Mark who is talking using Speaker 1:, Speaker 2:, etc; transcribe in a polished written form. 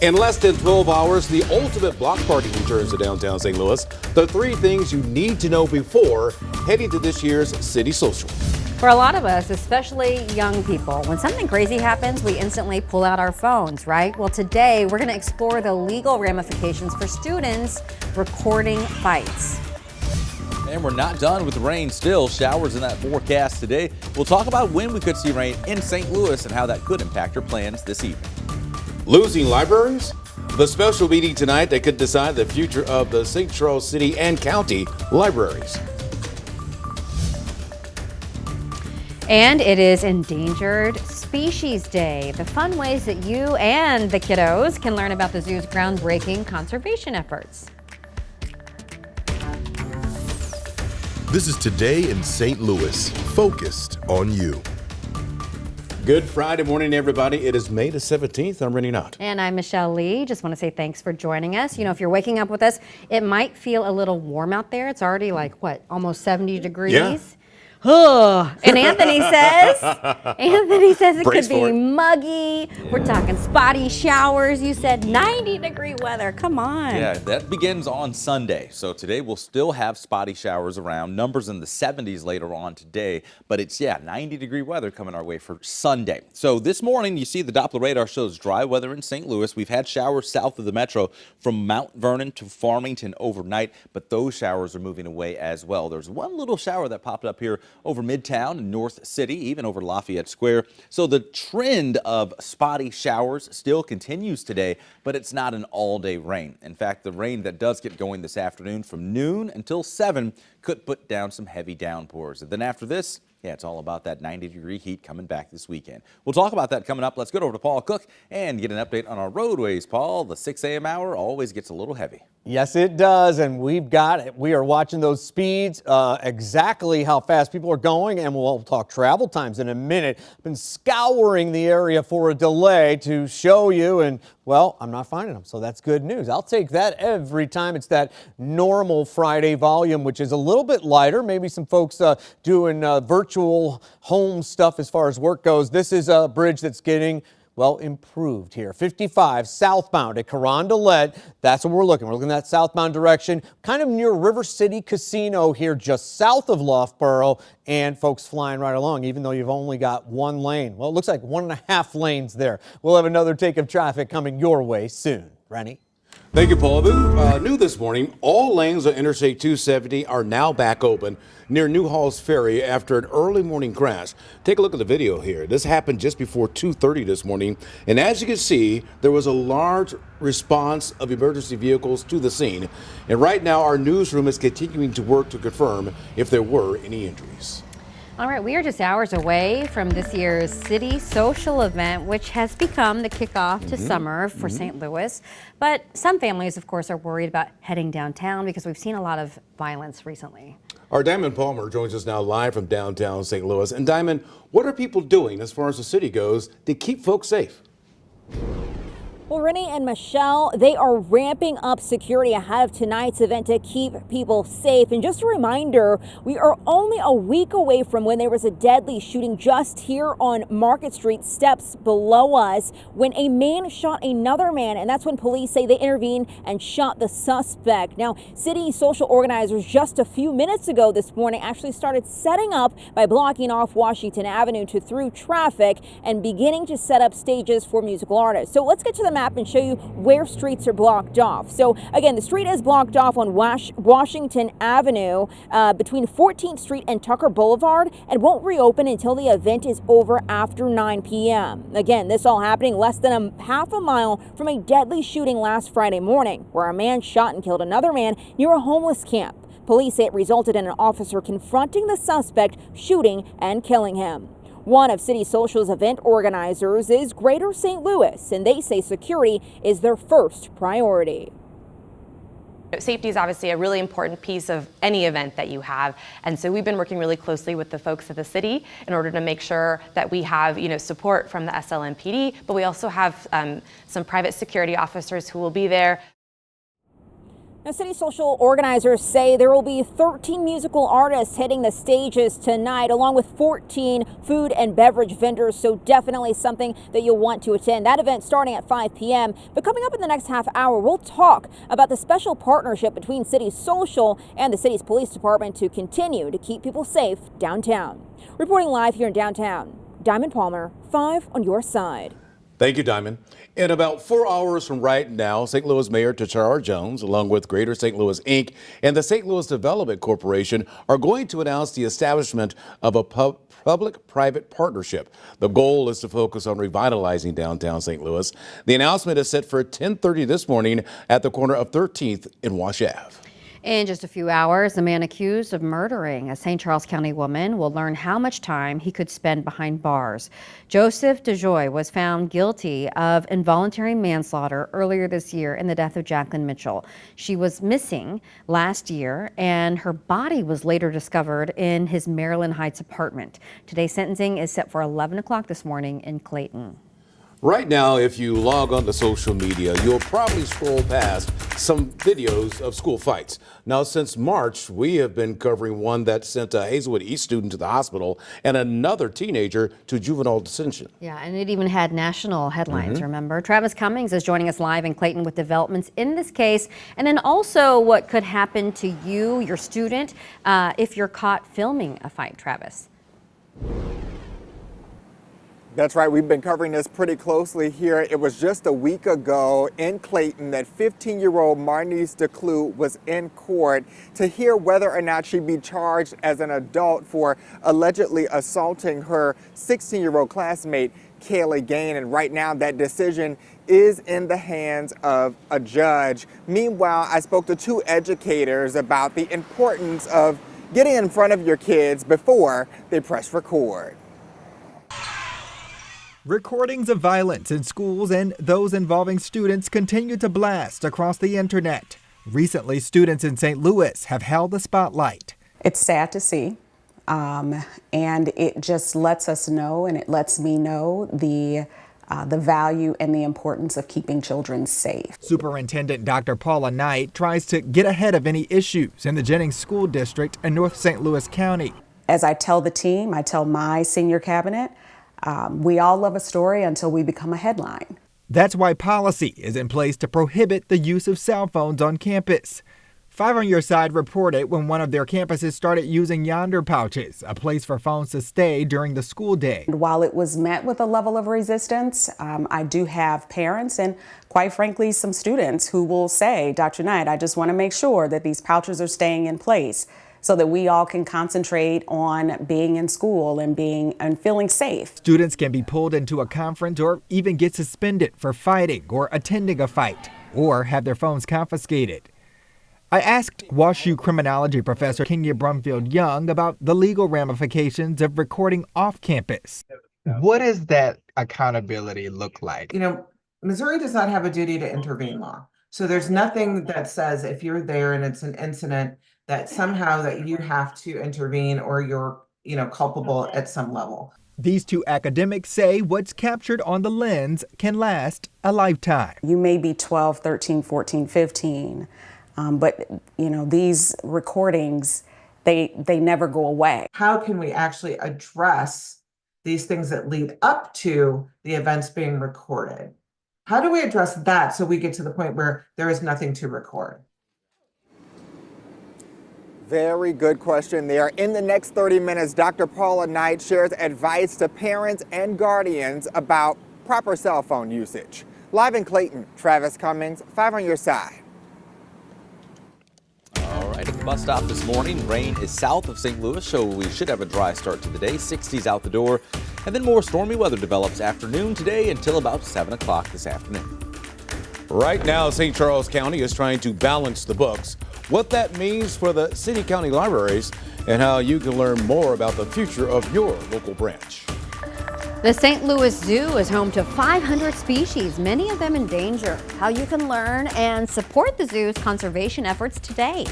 Speaker 1: In less than 12 hours, the ultimate block party returns to downtown St. Louis. The 3 things you need to know before heading to this year's City Social.
Speaker 2: For a lot of us, especially young people, when something crazy happens, we instantly pull out our phones, right? Well, today we're going to explore the legal ramifications for students recording fights.
Speaker 3: And we're not done with the rain still. Showers in that forecast today. We'll talk about when we could see rain in St. Louis and how that could impact your plans this evening.
Speaker 1: Losing libraries? The special meeting tonight that could decide the future of the St. Charles City and County libraries.
Speaker 2: And it is Endangered Species Day, the fun ways that you and the kiddos can learn about the zoo's groundbreaking conservation efforts.
Speaker 4: This is Today in St. Louis, focused on you.
Speaker 1: Good Friday morning, everybody. It is May the 17th. I'm Rennie Knott.
Speaker 2: And I'm Michelle Lee. Just want to say thanks for joining us. You know, if you're waking up with us, it might feel a little warm out there. It's already like, what, almost 70 degrees?
Speaker 1: Yeah.
Speaker 2: And Anthony says it
Speaker 1: Brace
Speaker 2: could be
Speaker 1: for it.
Speaker 2: muggy.
Speaker 3: Yeah.
Speaker 2: We're talking spotty showers. You said 90-degree weather. Come on.
Speaker 3: Yeah, that begins on Sunday. So today we'll still have spotty showers around, numbers in the 70s later on today. But it's, 90-degree weather coming our way for Sunday. So this morning, you see the Doppler radar shows dry weather in St. Louis. We've had showers south of the metro from Mount Vernon to Farmington overnight, but those showers are moving away as well. There's one little shower that popped up here over Midtown and North City, even over Lafayette Square. So the trend of spotty showers still continues today, but it's not an all-day rain. In fact, the rain that does get going this afternoon from noon until 7 could put down some heavy downpours. And then after this, it's all about that 90-degree heat coming back this weekend. We'll talk about that coming up. Let's go over to Paul Cook and get an update on our roadways. Paul, the 6 a.m. hour always gets a little heavy.
Speaker 5: Yes, it does, and we are watching those speeds, exactly how fast people are going, and we'll talk travel times in a minute. Been scouring the area for a delay to show you, and well, I'm not finding them, so that's good news. I'll take that every time. It's that normal Friday volume, which is a little bit lighter. Maybe some folks doing virtual home stuff as far as work goes. This is a bridge that's getting improved here. 55 southbound at Carondelet. That's what we're looking. We're looking at that southbound direction, kind of near River City Casino here, just south of Loughborough, and folks flying right along, even though you've only got one lane. Well, it looks like 1.5 lanes there. We'll have another take of traffic coming your way soon. Rennie?
Speaker 1: Thank you, Paul. New this morning, all lanes on Interstate 270 are now back open near Newhall's Ferry after an early morning crash. Take a look at the video here. This happened just before 2:30 this morning. And as you can see, there was a large response of emergency vehicles to the scene. And right now, our newsroom is continuing to work to confirm if there were any injuries.
Speaker 2: All right, we are just hours away from this year's City Social event, which has become the kickoff to summer for St. Louis. But some families, of course, are worried about heading downtown because we've seen a lot of violence recently.
Speaker 1: Our Diamond Palmer joins us now live from downtown St. Louis. And Diamond, what are people doing as far as the city goes to keep folks safe?
Speaker 6: Well, Rennie and Michelle, they are ramping up security ahead of tonight's event to keep people safe. And just a reminder, we are only a week away from when there was a deadly shooting just here on Market Street, steps below us, when a man shot another man. And that's when police say they intervened and shot the suspect. Now, city social organizers just a few minutes ago this morning actually started setting up by blocking off Washington Avenue to through traffic and beginning to set up stages for musical artists. So let's get to the map and show you where streets are blocked off. So again, the street is blocked off on Washington Avenue between 14th Street and Tucker Boulevard, and won't reopen until the event is over after 9 p.m. Again, this all happening less than a half a mile from a deadly shooting last Friday morning, where a man shot and killed another man near a homeless camp. Police say it resulted in an officer confronting the suspect, shooting and killing him. One of City Social's event organizers is Greater St. Louis, and they say security is their first priority.
Speaker 7: Safety is obviously a really important piece of any event that you have, and so we've been working really closely with the folks at the city in order to make sure that we have support from the SLMPD, but we also have some private security officers who will be there.
Speaker 6: Now, City Social organizers say there will be 13 musical artists hitting the stages tonight, along with 14 food and beverage vendors. So definitely something that you'll want to attend. That event starting at 5 p.m. But coming up in the next half hour, we'll talk about the special partnership between City Social and the city's police department to continue to keep people safe downtown. Reporting live here in downtown, Diamond Palmer, 5 on your side.
Speaker 1: Thank you, Diamond. In about 4 hours from right now, St. Louis Mayor Tishaura Jones, along with Greater St. Louis Inc. and the St. Louis Development Corporation, are going to announce the establishment of a public-private partnership. The goal is to focus on revitalizing downtown St. Louis. The announcement is set for 10:30 this morning at the corner of 13th and Wash Ave.
Speaker 2: In just a few hours, a man accused of murdering a St. Charles County woman will learn how much time he could spend behind bars. Joseph DeJoy was found guilty of involuntary manslaughter earlier this year in the death of Jacqueline Mitchell. She was missing last year, and her body was later discovered in his Maryland Heights apartment. Today's sentencing is set for 11 o'clock this morning in Clayton.
Speaker 1: Right now, if you log on to social media, you'll probably scroll past some videos of school fights. Now, since March, we have been covering one that sent a Hazelwood East student to the hospital and another teenager to juvenile detention.
Speaker 2: Yeah, and it even had national headlines, remember? Travis Cummings is joining us live in Clayton with developments in this case, and then also what could happen to you, your student, if you're caught filming a fight, Travis.
Speaker 8: That's right. We've been covering this pretty closely here. It was just a week ago in Clayton that 15-year-old Marnice DeClue was in court to hear whether or not she'd be charged as an adult for allegedly assaulting her 16-year-old classmate, Kaylee Gain. And right now that decision is in the hands of a judge. Meanwhile, I spoke to two educators about the importance of getting in front of your kids before they press record.
Speaker 9: Recordings of violence in schools and those involving students continue to blast across the internet. Recently, students in St. Louis have held the spotlight.
Speaker 10: It's sad to see, and it just lets us know, and it lets me know the value and the importance of keeping children safe.
Speaker 9: Superintendent Dr. Paula Knight tries to get ahead of any issues in the Jennings School District in North St. Louis County.
Speaker 10: As I tell the team, I tell my senior cabinet, we all love a story until we become a headline.
Speaker 9: That's why policy is in place to prohibit the use of cell phones on campus. 5 on Your Side reported when one of their campuses started using Yonder pouches, a place for phones to stay during the school day.
Speaker 10: While it was met with a level of resistance, I do have parents and, quite frankly, some students who will say, Dr. Knight, I just want to make sure that these pouches are staying in place so that we all can concentrate on being in school and feeling safe.
Speaker 9: Students can be pulled into a conference or even get suspended for fighting or attending a fight, or have their phones confiscated. I asked WashU criminology professor Kenya Brumfield Young about the legal ramifications of recording off campus.
Speaker 11: What does that accountability look like?
Speaker 12: You know, Missouri does not have a duty to intervene law. So there's nothing that says if you're there and it's an incident that somehow that you have to intervene or you're, culpable at some level.
Speaker 9: These two academics say what's captured on the lens can last a lifetime.
Speaker 10: You may be 12, 13, 14, 15, but these recordings, they never go away.
Speaker 12: How can we actually address these things that lead up to the events being recorded? How do we address that so we get to the point where there is nothing to record?
Speaker 8: Very good question there. In the next 30 minutes, Dr. Paula Knight shares advice to parents and guardians about proper cell phone usage. Live in Clayton, Travis Cummings, 5 on Your Side.
Speaker 3: All right, at the bus stop this morning, rain is south of St. Louis, so we should have a dry start to the day. 60s out the door, and then more stormy weather develops afternoon today until about 7 o'clock this afternoon.
Speaker 1: Right now, St. Charles County is trying to balance the books. What that means for the city-county libraries and how you can learn more about the future of your local branch.
Speaker 2: The St. Louis Zoo is home to 500 species, many of them in danger. How you can learn and support the zoo's conservation efforts today.